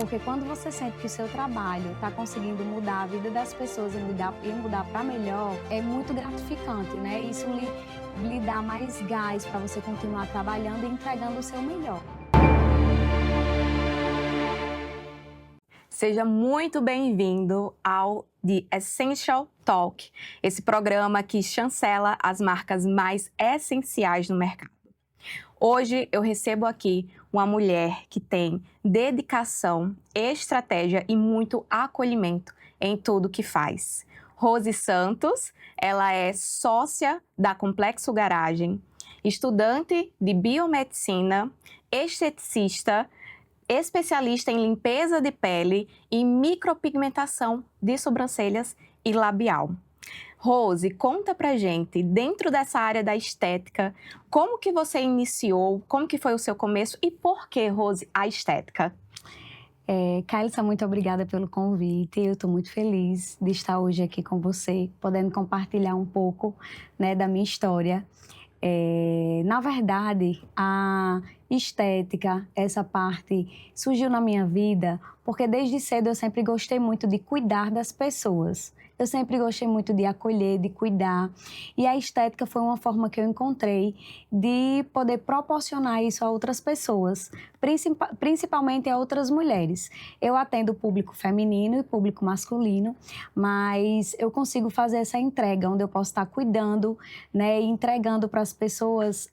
Porque quando você sente que o seu trabalho está conseguindo mudar a vida das pessoas e mudar para melhor, é muito gratificante, né? Isso lhe dá mais gás para você continuar trabalhando e entregando o seu melhor. Seja muito bem-vindo ao The Essential Talk, esse programa que chancela as marcas mais essenciais no mercado. Hoje eu recebo aqui uma mulher que tem dedicação, estratégia e muito acolhimento em tudo que faz. Rose Santos, ela é sócia da Complexo Garagem, estudante de biomedicina, esteticista, especialista em limpeza de pele e micropigmentação de sobrancelhas e labial. Rose, conta pra gente, dentro dessa área da estética, como que você iniciou, como que foi o seu começo e por que, Rose, a estética? Kailissa, muito obrigada pelo convite. Eu estou muito feliz de estar hoje aqui com você, podendo compartilhar um pouco, né, da minha história. Na verdade, a estética, essa parte, surgiu na minha vida porque desde cedo eu sempre gostei muito de cuidar das pessoas. Eu sempre gostei muito de acolher, de cuidar. E a estética foi uma forma que eu encontrei de poder proporcionar isso a outras pessoas, principalmente a outras mulheres. Eu atendo o público feminino e público masculino, mas eu consigo fazer essa entrega, onde eu posso estar cuidando, né, e entregando para as pessoas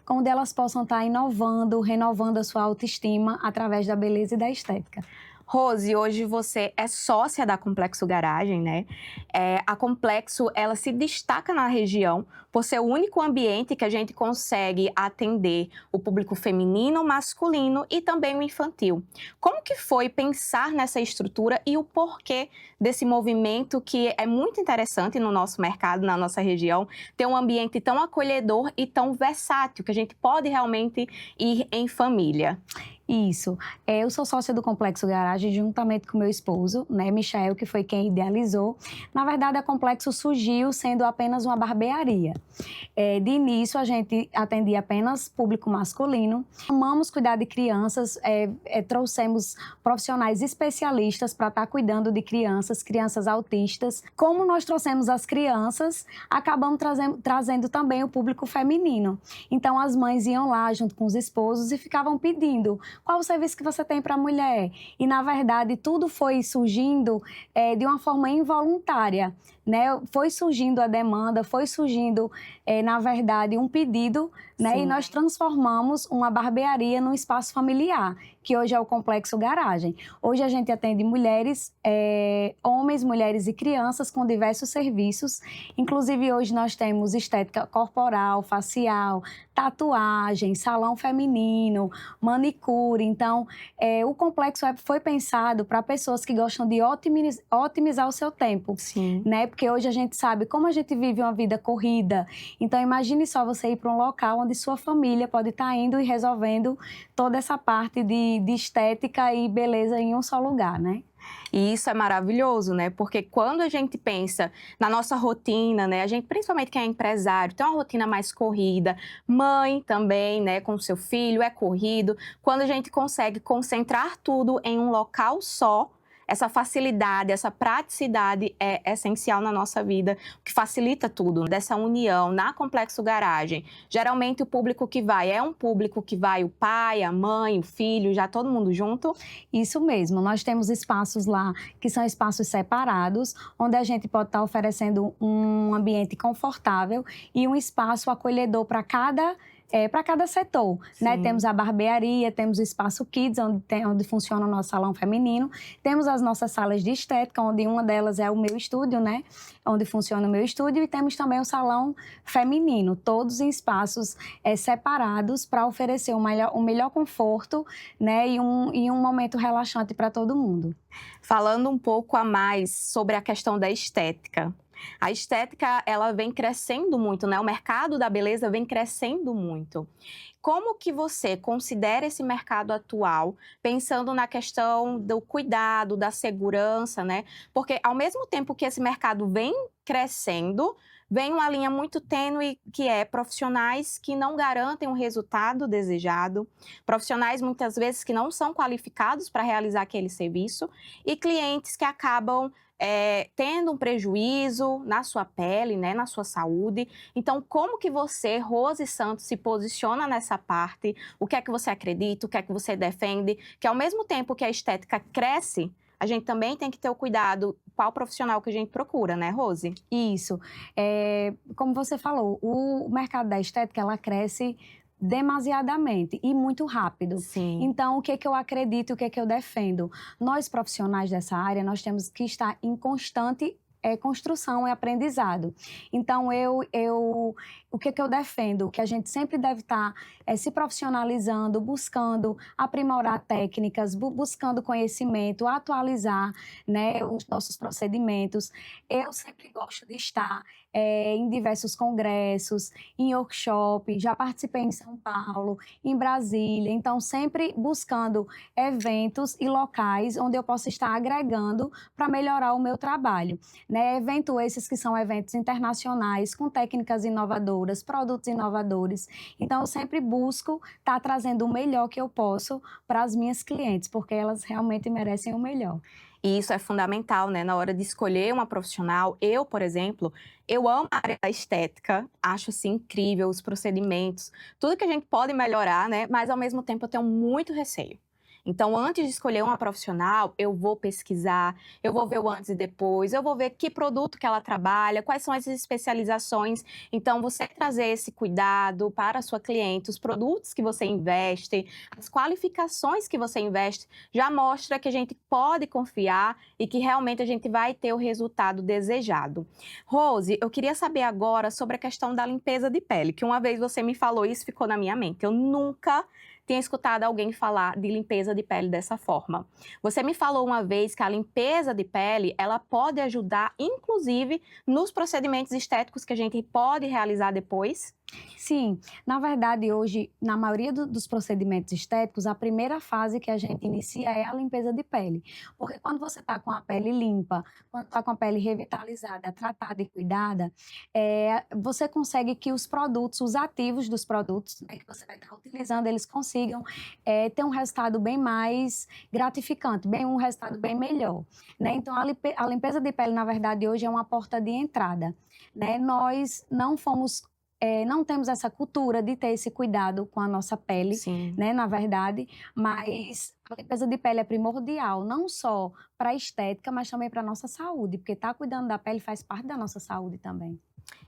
onde elas possam estar inovando, renovando a sua autoestima através da beleza e da estética. Rose, hoje você é sócia da Complexo Garagem, né? A Complexo, ela se destaca na região por ser o único ambiente que a gente consegue atender o público feminino, masculino e também o infantil. Como que foi pensar nessa estrutura e o porquê desse movimento que é muito interessante no nosso mercado, na nossa região, ter um ambiente tão acolhedor e tão versátil, que a gente pode realmente ir em família? Isso. Eu sou sócia do Complexo Garagem juntamente com meu esposo, né, Michael, que foi quem idealizou. Na verdade, a Complexo surgiu sendo apenas uma barbearia. De início, a gente atendia apenas público masculino. Amamos cuidar de crianças, trouxemos profissionais especialistas para estar cuidando de crianças autistas. Como nós trouxemos as crianças, acabamos trazendo também o público feminino. Então, as mães iam lá junto com os esposos e ficavam pedindo: qual o serviço que você tem para a mulher? E, na verdade, tudo foi surgindo de uma forma involuntária, né? Foi surgindo a demanda, foi surgindo, na verdade, um pedido, né? Sim. E nós transformamos uma barbearia num espaço familiar, que hoje é o Complexo Garagem. Hoje a gente atende mulheres, homens, mulheres e crianças com diversos serviços. Inclusive, hoje nós temos estética corporal, facial, tatuagem, salão feminino, manicure. Então, o Complexo foi pensado para pessoas que gostam de otimizar o seu tempo. Sim. Né? Porque hoje a gente sabe como a gente vive uma vida corrida. Então, imagine só você ir para um local onde sua família pode estar indo e resolvendo toda essa parte de estética e beleza em um só lugar, né? E isso é maravilhoso, né? Porque quando a gente pensa na nossa rotina, né? A gente, principalmente quem é empresário, tem uma rotina mais corrida, mãe também, né? Com o seu filho, é corrido. Quando a gente consegue concentrar tudo em um local só, essa facilidade, essa praticidade é essencial na nossa vida, o que facilita tudo, dessa união na Complexo Garagem. Geralmente o público que vai é um público que vai o pai, a mãe, o filho, já todo mundo junto? Isso mesmo, nós temos espaços lá que são espaços separados, onde a gente pode estar oferecendo um ambiente confortável e um espaço acolhedor para cada setor, né? Temos a barbearia, temos o espaço Kids, onde funciona o nosso salão feminino, temos as nossas salas de estética, onde uma delas é o meu estúdio, né? Onde funciona o meu estúdio, e temos também o salão feminino, todos em espaços separados para oferecer um melhor conforto, né? E um momento relaxante para todo mundo. Falando um pouco a mais sobre a questão da estética. A estética, ela vem crescendo muito, né? O mercado da beleza vem crescendo muito. Como que você considera esse mercado atual, pensando na questão do cuidado, da segurança, né? Porque ao mesmo tempo que esse mercado vem crescendo, vem uma linha muito tênue que é profissionais que não garantem o resultado desejado, profissionais muitas vezes que não são qualificados para realizar aquele serviço e clientes que acabam tendo um prejuízo na sua pele, né, na sua saúde. Então, como que você, Rose Santos, se posiciona nessa parte? O que é que você acredita? O que é que você defende? Que ao mesmo tempo que a estética cresce, a gente também tem que ter o cuidado qual profissional que a gente procura, né, Rose? Isso. Como você falou, o mercado da estética, ela cresce demasiadamente e muito rápido. Sim. Então, o que é que eu acredito, o que é que eu defendo? Nós, profissionais dessa área, nós temos que estar em constante construção e aprendizado. Então, o que é que eu defendo? Que a gente sempre deve estar se profissionalizando, buscando aprimorar técnicas, buscando conhecimento, atualizar, né, os nossos procedimentos. Eu sempre gosto de estar em diversos congressos, em workshop, já participei em São Paulo, em Brasília, então sempre buscando eventos e locais onde eu possa estar agregando para melhorar o meu trabalho, né? Eventos esses que são eventos internacionais, com técnicas inovadoras, produtos inovadores. Então, eu sempre busco estar trazendo o melhor que eu posso para as minhas clientes, porque elas realmente merecem o melhor. E isso é fundamental, né? Na hora de escolher uma profissional, eu, por exemplo, eu amo a área da estética, acho assim incrível os procedimentos, tudo que a gente pode melhorar, né? Mas ao mesmo tempo eu tenho muito receio. Então, antes de escolher uma profissional, eu vou pesquisar, eu vou ver o antes e depois, eu vou ver que produto que ela trabalha, quais são as especializações. Então, você trazer esse cuidado para a sua cliente, os produtos que você investe, as qualificações que você investe, já mostra que a gente pode confiar e que realmente a gente vai ter o resultado desejado. Rose, eu queria saber agora sobre a questão da limpeza de pele, que uma vez você me falou isso, ficou na minha mente. Eu nunca tinha escutado alguém falar de limpeza de pele dessa forma. Você me falou uma vez que a limpeza de pele, ela pode ajudar, inclusive, nos procedimentos estéticos que a gente pode realizar depois? Sim, na verdade, hoje, na maioria dos procedimentos estéticos, a primeira fase que a gente inicia é a limpeza de pele. Porque quando você está com a pele limpa, quando está com a pele revitalizada, tratada e cuidada, você consegue que os produtos, os ativos dos produtos, né, que você vai estar utilizando, eles consigam ter um resultado bem mais gratificante, um resultado bem melhor, né? Então, a limpeza de pele, na verdade, hoje é uma porta de entrada, né? Nós não temos essa cultura de ter esse cuidado com a nossa pele, Sim. né, na verdade, mas a limpeza de pele é primordial, não só para a estética, mas também para a nossa saúde, porque estar cuidando da pele faz parte da nossa saúde também.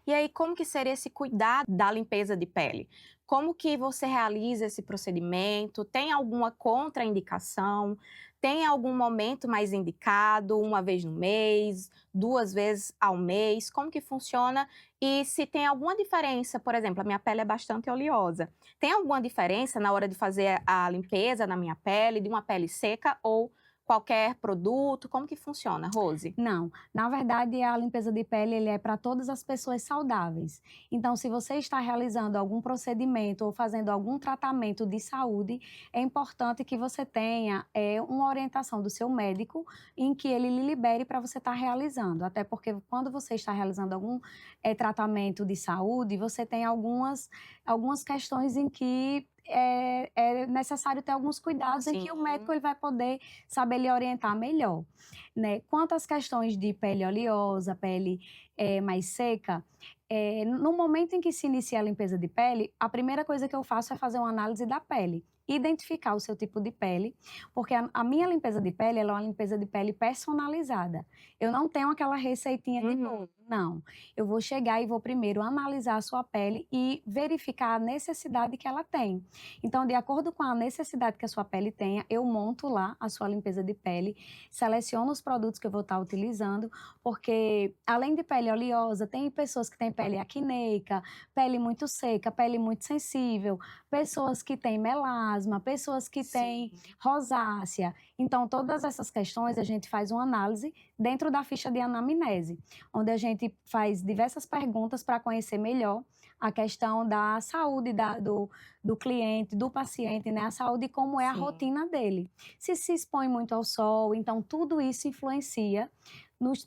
E aí, como que seria esse cuidado da limpeza de pele? Como que você realiza esse procedimento? Tem alguma contraindicação? Tem algum momento mais indicado? Uma vez no mês? 2 vezes ao mês? Como que funciona? E se tem alguma diferença, por exemplo, a minha pele é bastante oleosa. Tem alguma diferença na hora de fazer a limpeza na minha pele, de uma pele seca ou qualquer produto? Como que funciona, Rose? Não, na verdade a limpeza de pele ele é para todas as pessoas saudáveis. Então, se você está realizando algum procedimento ou fazendo algum tratamento de saúde, é importante que você tenha uma orientação do seu médico em que ele lhe libere para você estar realizando. Até porque quando você está realizando algum tratamento de saúde, você tem algumas questões em que é necessário ter alguns cuidados em que o Sim. médico ele vai poder saber lhe orientar melhor, né? Quanto às questões de pele oleosa, pele mais seca, no momento em que se inicia a limpeza de pele, a primeira coisa que eu faço é fazer uma análise da pele, identificar o seu tipo de pele, porque a minha limpeza de pele ela é uma limpeza de pele personalizada. Eu não tenho aquela receitinha de bolo, não. Eu vou chegar e vou primeiro analisar a sua pele e verificar a necessidade que ela tem. Então, de acordo com a necessidade que a sua pele tenha, eu monto lá a sua limpeza de pele, seleciono os produtos que eu vou estar utilizando, porque além de pele oleosa, tem pessoas que têm pele acneica, pele muito seca, pele muito sensível, pessoas que têm melasma, pessoas que têm rosácea. Então, todas essas questões a gente faz uma análise dentro da ficha de anamnese, onde a gente faz diversas perguntas para conhecer melhor a questão da saúde do cliente, do paciente, né? A saúde e como é a Sim. rotina dele. Se expõe muito ao sol, então tudo isso influencia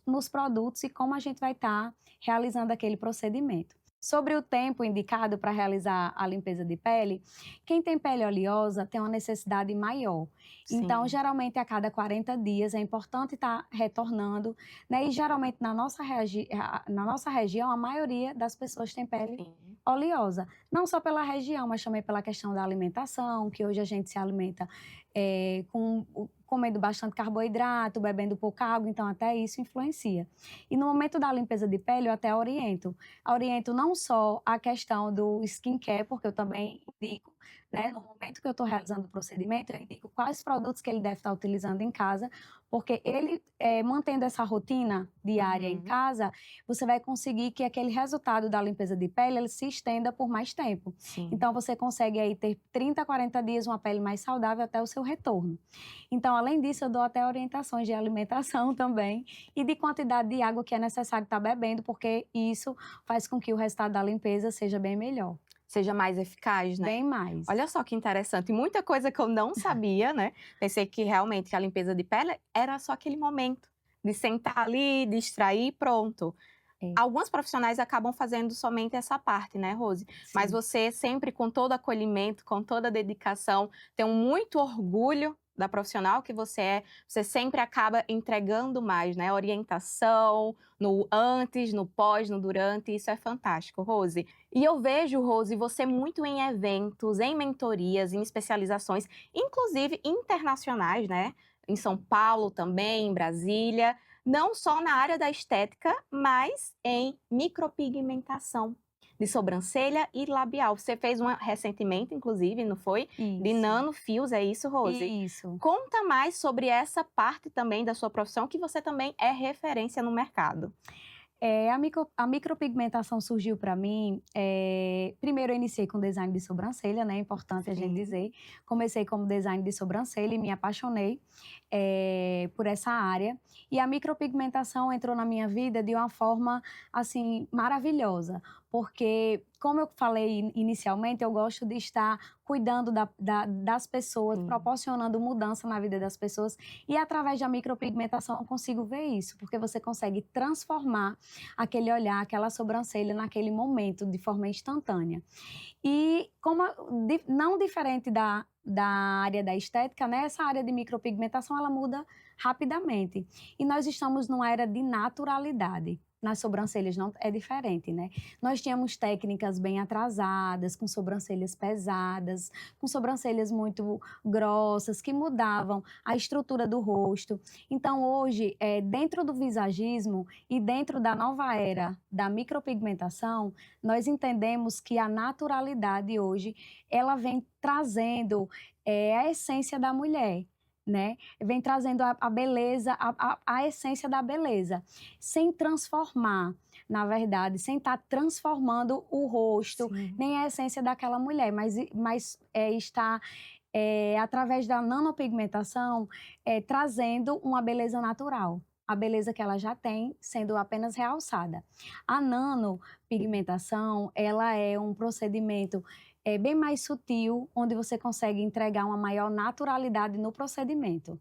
nos produtos e como a gente vai estar realizando aquele procedimento. Sobre o tempo indicado para realizar a limpeza de pele, quem tem pele oleosa tem uma necessidade maior. Então, Sim. geralmente, a cada 40 dias é importante estar retornando, né? E geralmente na nossa região, a maioria das pessoas tem pele Sim. oleosa. Não só pela região, mas também pela questão da alimentação, que hoje a gente se alimenta comendo bastante carboidrato, bebendo pouca água, então até isso influencia. E no momento da limpeza de pele, eu até oriento não só a questão do skincare, porque eu também indico, né, no momento que eu estou realizando o procedimento, eu indico quais produtos que ele deve estar utilizando em casa, porque ele, mantendo essa rotina diária em Uhum. casa, você vai conseguir que aquele resultado da limpeza de pele, ele se estenda por mais tempo. Sim. Então, você consegue aí ter 30, 40 dias uma pele mais saudável até o seu retorno. Então, além disso, eu dou até orientações de alimentação também e de quantidade de água que é necessário estar bebendo, porque isso faz com que o resultado da limpeza seja bem melhor, Seja mais eficaz, né? bem mais. Olha só que interessante, muita coisa que eu não sabia, né? Pensei que realmente a limpeza de pele era só aquele momento de sentar ali, distrair e pronto. É, Alguns profissionais acabam fazendo somente essa parte, né, Rose? Mas sim. você sempre com todo acolhimento, com toda dedicação, tenho muito orgulho da profissional que você é. Você sempre acaba entregando mais, né? Orientação no antes, no pós, no durante. Isso é fantástico, Rose. E eu vejo, Rose, você muito em eventos, em mentorias, em especializações, inclusive internacionais, né? Em São Paulo também, em Brasília. Não só na área da estética, mas em micropigmentação de sobrancelha e labial. Você fez uma recentemente, inclusive, não foi? De Isso, nanofios, é isso, Rose? isso. Conta mais sobre essa parte também da sua profissão, que você também é referência no mercado. A micropigmentação surgiu para mim, primeiro eu iniciei com design de sobrancelha, né, é importante a gente Sim. dizer. Comecei como design de sobrancelha e me apaixonei, por essa área. E a micropigmentação entrou na minha vida de uma forma, assim, maravilhosa, porque, como eu falei inicialmente, eu gosto de estar cuidando das pessoas, Sim. proporcionando mudança na vida das pessoas, e através da micropigmentação eu consigo ver isso, porque você consegue transformar aquele olhar, aquela sobrancelha naquele momento de forma instantânea. E não diferente da área da estética, né, essa área de micropigmentação ela muda rapidamente. E nós estamos numa era de naturalidade. Nas sobrancelhas não é diferente, né? Nós tínhamos técnicas bem atrasadas, com sobrancelhas pesadas, com sobrancelhas muito grossas, que mudavam a estrutura do rosto. Então, hoje, dentro do visagismo e dentro da nova era da micropigmentação, nós entendemos que a naturalidade hoje, ela vem trazendo a essência da mulher, né? Vem trazendo a beleza, a essência da beleza, sem transformar, na verdade, sem estar transformando o rosto, Sim. nem a essência daquela mulher, mas está através da nanopigmentação, trazendo uma beleza natural. A beleza que ela já tem sendo apenas realçada. A nanopigmentação, ela é um procedimento bem mais sutil, onde você consegue entregar uma maior naturalidade no procedimento.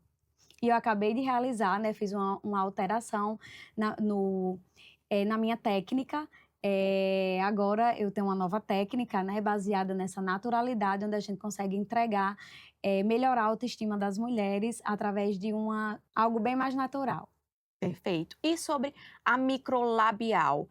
E eu acabei de realizar, né, fiz uma alteração na minha técnica. Agora eu tenho uma nova técnica, né, baseada nessa naturalidade, onde a gente consegue entregar, melhorar a autoestima das mulheres através de algo bem mais natural. Perfeito. E sobre a microlabial?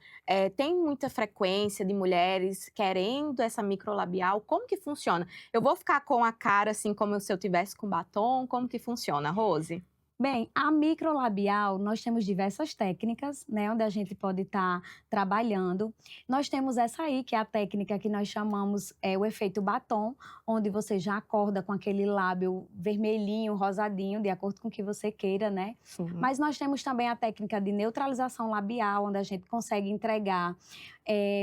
Tem muita frequência de mulheres querendo essa microlabial? Como que funciona? Eu vou ficar com a cara assim como se eu tivesse com batom? Como que funciona, Rose? Bem, a microlabial, nós temos diversas técnicas, né, onde a gente pode estar trabalhando. Nós temos essa aí, que é a técnica que nós chamamos o efeito batom, onde você já acorda com aquele lábio vermelhinho, rosadinho, de acordo com o que você queira, né? Sim. Mas nós temos também a técnica de neutralização labial, onde a gente consegue entregar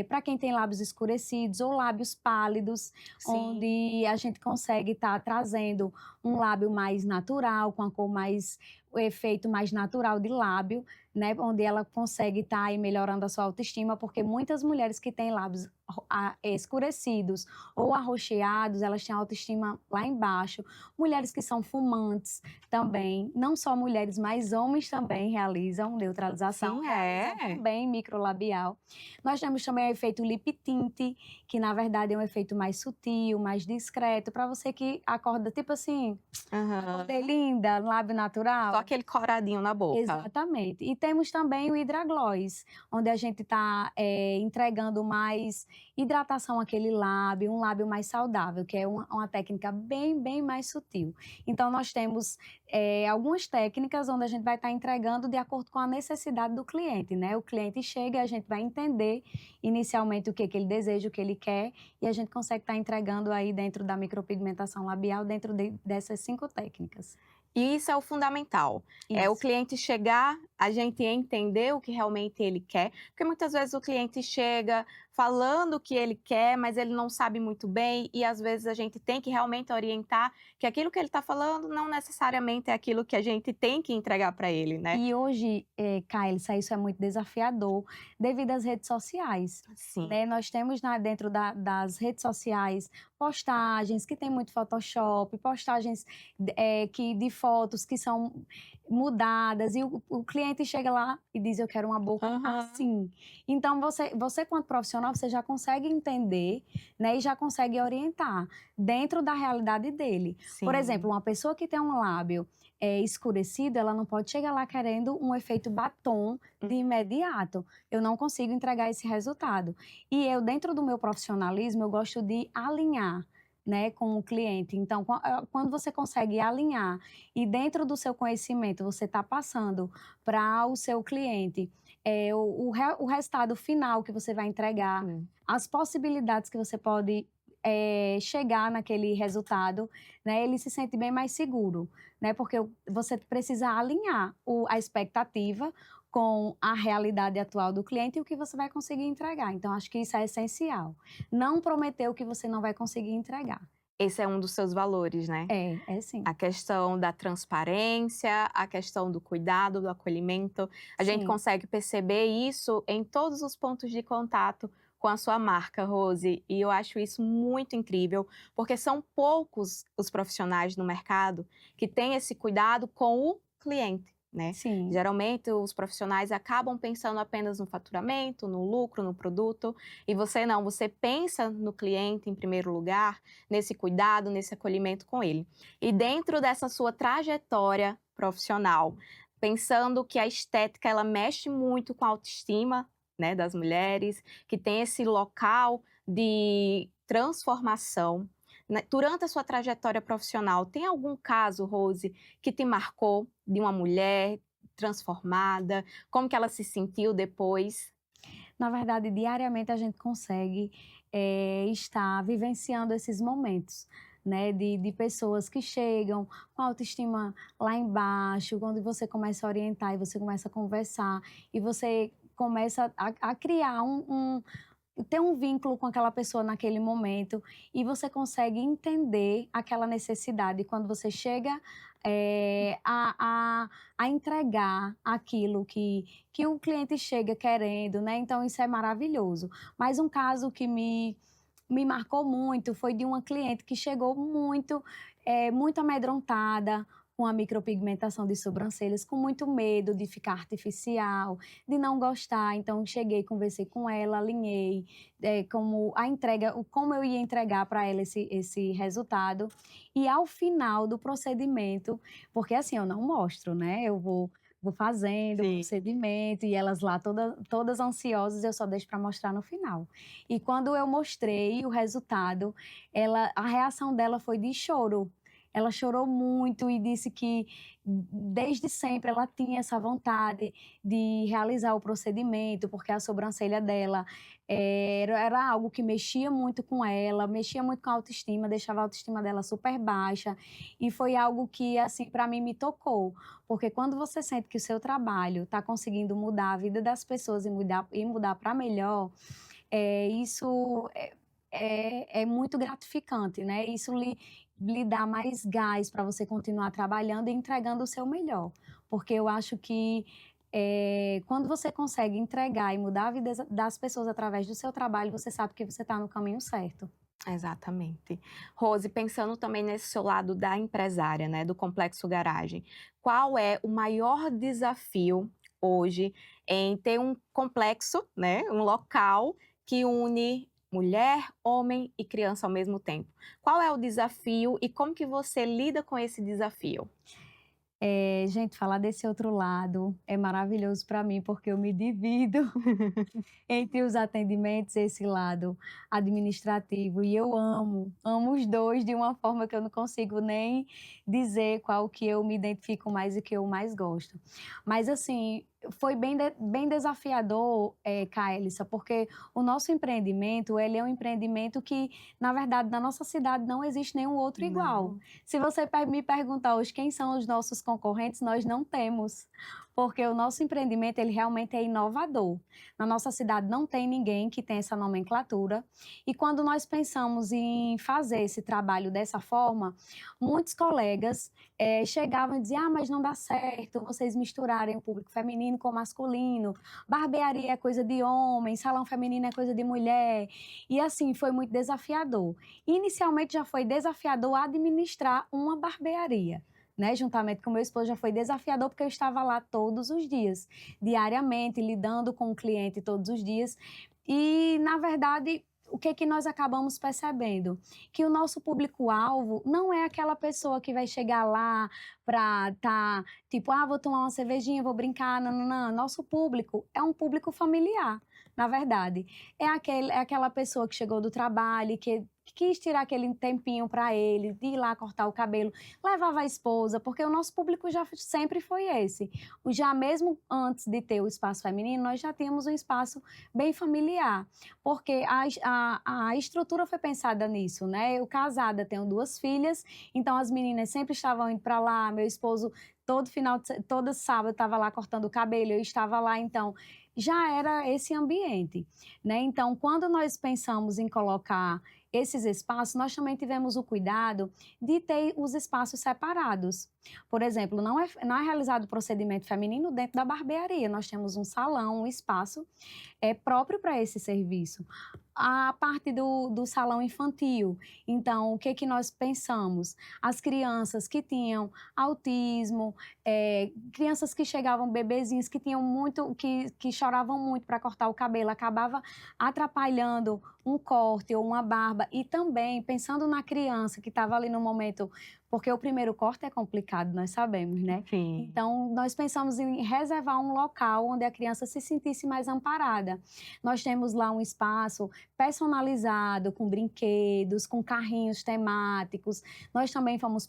para quem tem lábios escurecidos ou lábios pálidos, Sim. onde a gente consegue estar trazendo um lábio mais natural, com a cor mais o efeito mais natural de lábio, né, onde ela consegue estar aí melhorando a sua autoestima, porque muitas mulheres que têm lábios escurecidos ou arroxeados, elas têm a autoestima lá embaixo. Mulheres que são fumantes também, não só mulheres, mas homens também realizam neutralização, Sim, realizam também microlabial. Nós temos também o efeito lip tint, que na verdade é um efeito mais sutil, mais discreto, para você que acorda tipo assim, acordei linda, lábio natural. Só aquele coradinho na boca. Exatamente. E temos também o Hidragloss, onde a gente está entregando mais hidratação àquele lábio, um lábio mais saudável, que é uma técnica bem mais sutil. Então, nós temos algumas técnicas onde a gente vai estar entregando de acordo com a necessidade do cliente, né? O cliente chega, a gente vai entender inicialmente o que ele deseja, o que ele quer, e a gente consegue estar entregando aí dentro da micropigmentação labial, dentro dessas 5 técnicas. E isso é o fundamental. É o Isso. cliente chegar, a gente entender o que realmente ele quer, porque muitas vezes o cliente chega falando o que ele quer, mas ele não sabe muito bem, e às vezes a gente tem que realmente orientar que aquilo que ele está falando não necessariamente é aquilo que a gente tem que entregar para ele, né? E hoje, Kaelissa, isso é muito desafiador devido às redes sociais. Sim. Né? Nós temos dentro das redes sociais postagens que tem muito Photoshop, postagens de fotos que são mudadas, e o cliente chega lá e diz, eu quero uma boca assim. Então, você quanto profissional, você já consegue entender, né, e já consegue orientar dentro da realidade dele. Sim. Por exemplo, uma pessoa que tem um lábio escurecido, ela não pode chegar lá querendo um efeito batom de imediato. Eu não consigo entregar esse resultado. E eu, dentro do meu profissionalismo, eu gosto de alinhar, né, com o cliente. Então, quando você consegue alinhar e dentro do seu conhecimento você está passando para o seu cliente o resultado final que você vai entregar, as possibilidades que você pode chegar naquele resultado, né, ele se sente bem mais seguro, né, porque você precisa alinhar a expectativa com a realidade atual do cliente e o que você vai conseguir entregar. Então, acho que isso é essencial. Não prometer o que você não vai conseguir entregar. Esse é um dos seus valores, né? É sim. A questão da transparência, a questão do cuidado, do acolhimento. A gente consegue perceber isso em todos os pontos de contato com a sua marca, Rose. E eu acho isso muito incrível, porque são poucos os profissionais no mercado que têm esse cuidado com o cliente, né? Sim. Geralmente os profissionais acabam pensando apenas no faturamento, no lucro, no produto, e você não, você pensa no cliente em primeiro lugar, nesse cuidado, nesse acolhimento com ele. E dentro dessa sua trajetória profissional, pensando que a estética ela mexe muito com a autoestima, né, das mulheres, que tem esse local de transformação. Durante a sua trajetória profissional, tem algum caso, Rose, que te marcou de uma mulher transformada? Como que ela se sentiu depois? Na verdade, diariamente a gente consegue estar vivenciando esses momentos, né, de pessoas que chegam com a autoestima lá embaixo, quando você começa a orientar e você começa a conversar e você começa a criar ter um vínculo com aquela pessoa naquele momento e você consegue entender aquela necessidade quando você chega a entregar aquilo que o cliente chega querendo, né? Então, isso é maravilhoso. Mas um caso que me marcou muito foi de uma cliente que chegou muito amedrontada, com a micropigmentação de sobrancelhas, com muito medo de ficar artificial, de não gostar. Então, cheguei, conversei com ela, alinhei como eu ia entregar para ela esse resultado. E ao final do procedimento, porque assim, eu não mostro, né? Eu vou fazendo o procedimento e elas lá todas ansiosas, eu só deixo para mostrar no final. E quando eu mostrei o resultado, a reação dela foi de choro. Ela chorou muito e disse que desde sempre ela tinha essa vontade de realizar o procedimento, porque a sobrancelha dela era algo que mexia muito com ela, mexia muito com a autoestima, deixava a autoestima dela super baixa. E foi algo que, assim, para mim me tocou, porque quando você sente que o seu trabalho está conseguindo mudar a vida das pessoas e mudar para melhor, isso é muito gratificante, né? Isso lhe dá mais gás para você continuar trabalhando e entregando o seu melhor. porque eu acho que quando você consegue entregar e mudar a vida das pessoas através do seu trabalho, você sabe que você está no caminho certo. Exatamente. Rose, pensando também nesse seu lado da empresária, né, do Complexo Garagem, qual é o maior desafio hoje em ter um complexo, né, um local que une mulher, homem e criança ao mesmo tempo? Qual é o desafio e como que você lida com esse desafio? Gente, falar desse outro lado é maravilhoso para mim, porque eu me divido entre os atendimentos, esse lado administrativo, e eu amo os 2 de uma forma que eu não consigo nem dizer qual que eu me identifico mais e que eu mais gosto. Mas assim, foi bem desafiador, Kaelissa, porque o nosso empreendimento, ele é um empreendimento que, na verdade, na nossa cidade não existe nenhum outro igual. Não. Se você me perguntar hoje quem são os nossos concorrentes, nós não temos, porque o nosso empreendimento, ele realmente é inovador. Na nossa cidade não tem ninguém que tenha essa nomenclatura, e quando nós pensamos em fazer esse trabalho dessa forma, muitos colegas chegavam e diziam: ah, mas não dá certo vocês misturarem o público feminino com masculino, barbearia é coisa de homem, salão feminino é coisa de mulher, e assim, foi muito desafiador. Inicialmente já foi desafiador administrar uma barbearia, né? Juntamente com meu esposo já foi desafiador, porque eu estava lá todos os dias, diariamente, lidando com o cliente todos os dias. E, na verdade, o que que nós acabamos percebendo? Que o nosso público-alvo não é aquela pessoa que vai chegar lá para tipo, ah, vou tomar uma cervejinha, vou brincar, não, não, não. Nosso público é um público familiar, na verdade. É aquela pessoa que chegou do trabalho, que quis tirar aquele tempinho para ele, de ir lá cortar o cabelo, levava a esposa, porque o nosso público já sempre foi esse. Já mesmo antes de ter o espaço feminino, nós já tínhamos um espaço bem familiar, porque a estrutura foi pensada nisso, né? Eu casada, tenho 2 filhas, então as meninas sempre estavam indo para lá, meu esposo todo sábado estava lá cortando o cabelo, eu estava lá, então já era esse ambiente, né? Então, quando nós pensamos em colocar esses espaços, nós também tivemos o cuidado de ter os espaços separados. Por exemplo, não é realizado o procedimento feminino dentro da barbearia, nós temos um salão, um espaço próprio para esse serviço. A parte do salão infantil, então, o que que nós pensamos? As crianças que tinham autismo, crianças que chegavam, bebezinhos que tinham muito, que choravam muito para cortar o cabelo, acabava atrapalhando um corte ou uma barba, e também pensando na criança que estava ali no momento, porque o primeiro corte é complicado, nós sabemos, né? Sim. Então, nós pensamos em reservar um local onde a criança se sentisse mais amparada. Nós temos lá um espaço personalizado, com brinquedos, com carrinhos temáticos. Nós também fomos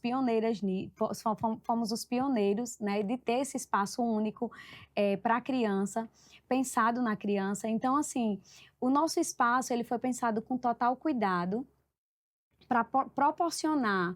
fomos os pioneiros, né, de ter esse espaço único para a criança, pensado na criança. Então, assim, o nosso espaço ele foi pensado com total cuidado para proporcionar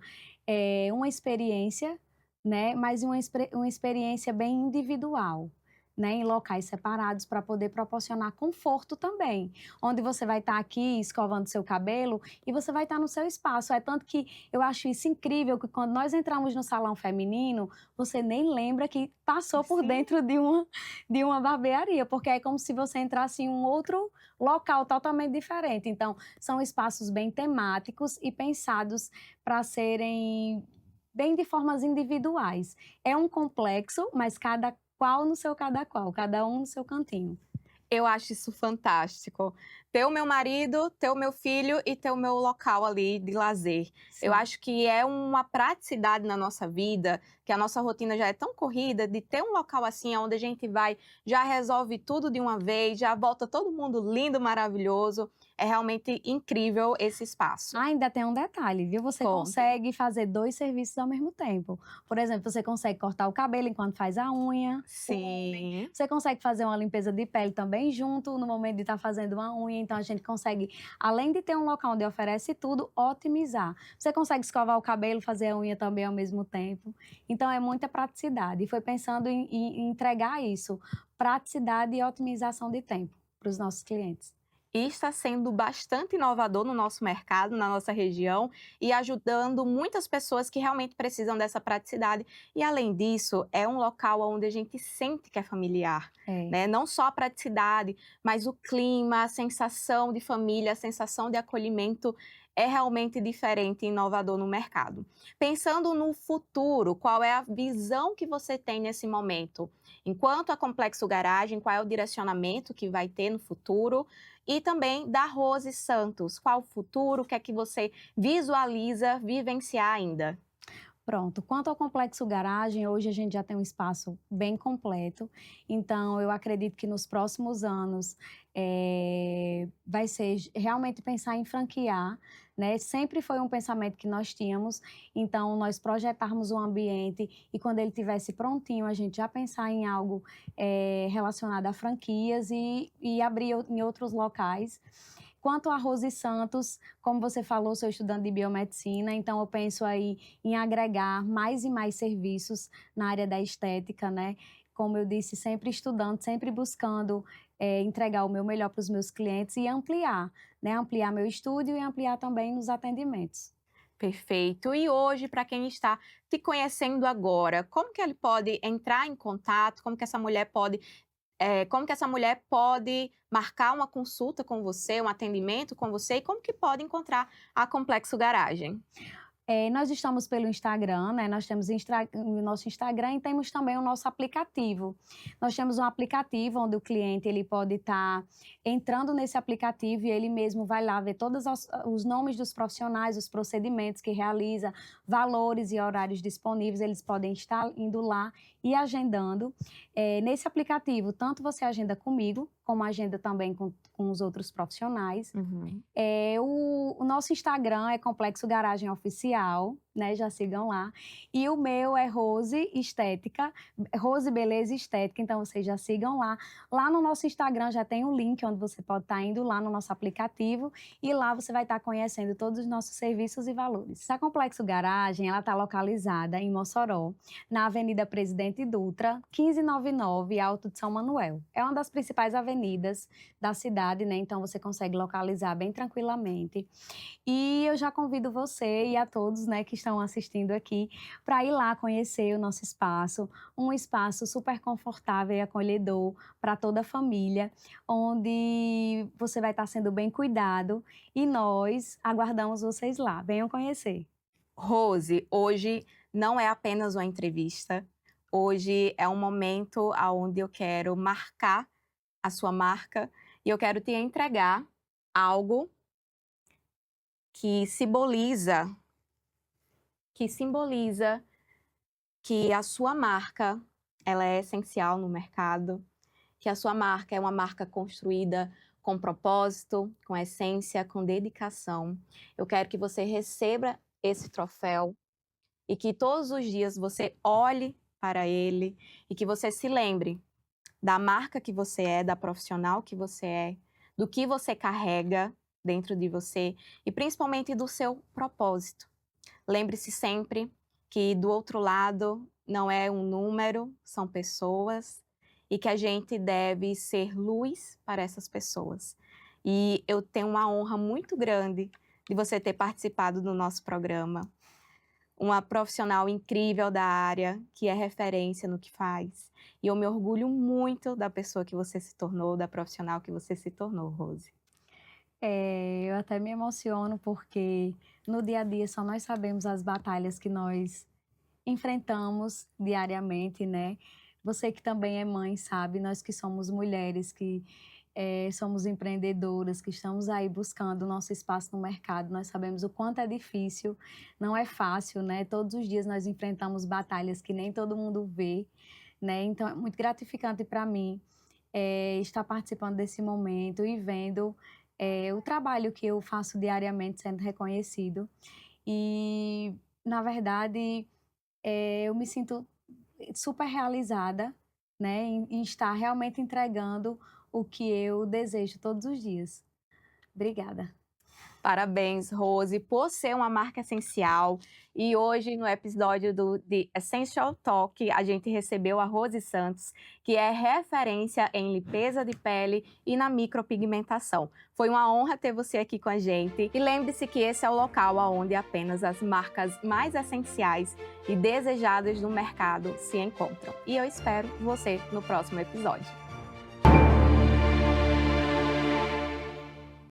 uma experiência, né, mas uma experiência bem individual, né, em locais separados para poder proporcionar conforto também, onde você vai estar aqui escovando seu cabelo e você vai estar no seu espaço. É tanto que eu acho isso incrível que quando nós entramos no salão feminino, você nem lembra que passou por Sim. dentro de uma barbearia, porque é como se você entrasse em um outro local totalmente diferente. Então, são espaços bem temáticos e pensados para serem bem de formas individuais. É um complexo, mas cada qual no seu cada qual, cada um no seu cantinho. Eu acho isso fantástico. Ter o meu marido, ter o meu filho e ter o meu local ali de lazer. Sim. Eu acho que é uma praticidade na nossa vida, que a nossa rotina já é tão corrida, de ter um local assim, onde a gente vai, já resolve tudo de uma vez, já volta todo mundo lindo, maravilhoso. É realmente incrível esse espaço. Ainda tem um detalhe, viu? Você Conte. consegue fazer 2 serviços ao mesmo tempo. Por exemplo, você consegue cortar o cabelo enquanto faz a unha. Sim. Você consegue fazer uma limpeza de pele também junto no momento de estar fazendo uma unha. Então, a gente consegue, além de ter um local onde oferece tudo, otimizar. Você consegue escovar o cabelo, fazer a unha também ao mesmo tempo. Então, é muita praticidade. E foi pensando em entregar isso, praticidade e otimização de tempo para os nossos clientes. e está sendo bastante inovador no nosso mercado, na nossa região e ajudando muitas pessoas que realmente precisam dessa praticidade. E além disso, é um local onde a gente sente que é familiar, É. né? Não só a praticidade, mas o clima, a sensação de família, a sensação de acolhimento é realmente diferente e inovador no mercado. Pensando no futuro, qual é a visão que você tem nesse momento? Enquanto a Complexo Garagem, qual é o direcionamento que vai ter no futuro? E também da Rose Santos, qual o futuro, o que é que você visualiza vivenciar ainda? Pronto. Quanto ao Complexo Garagem, hoje a gente já tem um espaço bem completo, então eu acredito que nos próximos anos, vai ser realmente pensar em franquear, né, sempre foi um pensamento que nós tínhamos, então nós projetarmos um ambiente e quando ele tivesse prontinho, a gente já pensar em algo, relacionado a franquias e abrir em outros locais. Quanto a Rose Santos, como você falou, sou estudante de biomedicina, então eu penso aí em agregar mais e mais serviços na área da estética, né? Como eu disse, sempre estudando, sempre buscando entregar o meu melhor para os meus clientes e ampliar, né? Ampliar meu estúdio e ampliar também nos atendimentos. Perfeito. E hoje, para quem está te conhecendo agora, como que ele pode entrar em contato? Como que essa mulher pode marcar uma consulta com você, um atendimento com você? E como que pode encontrar a Complexo Garagem? Nós estamos pelo Instagram, né? Nós temos o nosso Instagram e temos também o nosso aplicativo. Nós temos um aplicativo onde o cliente ele pode estar entrando nesse aplicativo e ele mesmo vai lá ver todos os nomes dos profissionais, os procedimentos que realiza, valores e horários disponíveis. Eles podem estar indo lá e agendando. Nesse aplicativo, tanto você agenda comigo, como agenda também com os outros profissionais. Uhum. O nosso Instagram é Complexo Garagem Oficial, né? Já sigam lá. E o meu é Rose Estética, Rose Beleza Estética, então vocês já sigam lá. Lá no nosso Instagram já tem um link onde você pode estar indo lá no nosso aplicativo e lá você vai estar conhecendo todos os nossos serviços e valores. A Complexo Garagem, ela está localizada em Mossoró, na Avenida Presidente Dutra, 1599, Alto de São Manuel. É uma das principais avenidas da cidade, né? Então você consegue localizar bem tranquilamente. E eu já convido você e a todos, né, que estão assistindo aqui, para ir lá conhecer o nosso espaço, um espaço super confortável e acolhedor para toda a família, onde você vai estar sendo bem cuidado e nós aguardamos vocês lá. Venham conhecer. Rose, hoje não é apenas uma entrevista. Hoje é um momento onde eu quero marcar a sua marca e eu quero te entregar algo que simboliza que a sua marca, ela é essencial no mercado, que a sua marca é uma marca construída com propósito, com essência, com dedicação. Eu quero que você receba esse troféu e que todos os dias você olhe para ele e que você se lembre da marca que você é, da profissional que você é, do que você carrega dentro de você e principalmente do seu propósito. Lembre-se sempre que do outro lado não é um número, são pessoas e que a gente deve ser luz para essas pessoas. E eu tenho uma honra muito grande de você ter participado do nosso programa. Uma profissional incrível da área, que é referência no que faz. E eu me orgulho muito da pessoa que você se tornou, da profissional que você se tornou, Rose. Eu até me emociono porque no dia a dia só nós sabemos as batalhas que nós enfrentamos diariamente, né? Você que também é mãe sabe, nós que somos mulheres, que somos empreendedoras, que estamos aí buscando o nosso espaço no mercado, nós sabemos o quanto é difícil, não é fácil, né? Todos os dias nós enfrentamos batalhas que nem todo mundo vê, né? Então é muito gratificante para mim estar participando desse momento e vendo o trabalho que eu faço diariamente sendo reconhecido. E, na verdade, eu me sinto super realizada, né, em estar realmente entregando o que eu desejo todos os dias. Obrigada. Parabéns, Rose, por ser uma marca essencial. E hoje, no episódio do The Essential Talk, a gente recebeu a Rose Santos, que é referência em limpeza de pele e na micropigmentação. Foi uma honra ter você aqui com a gente. E lembre-se que esse é o local onde apenas as marcas mais essenciais e desejadas no mercado se encontram. E eu espero você no próximo episódio.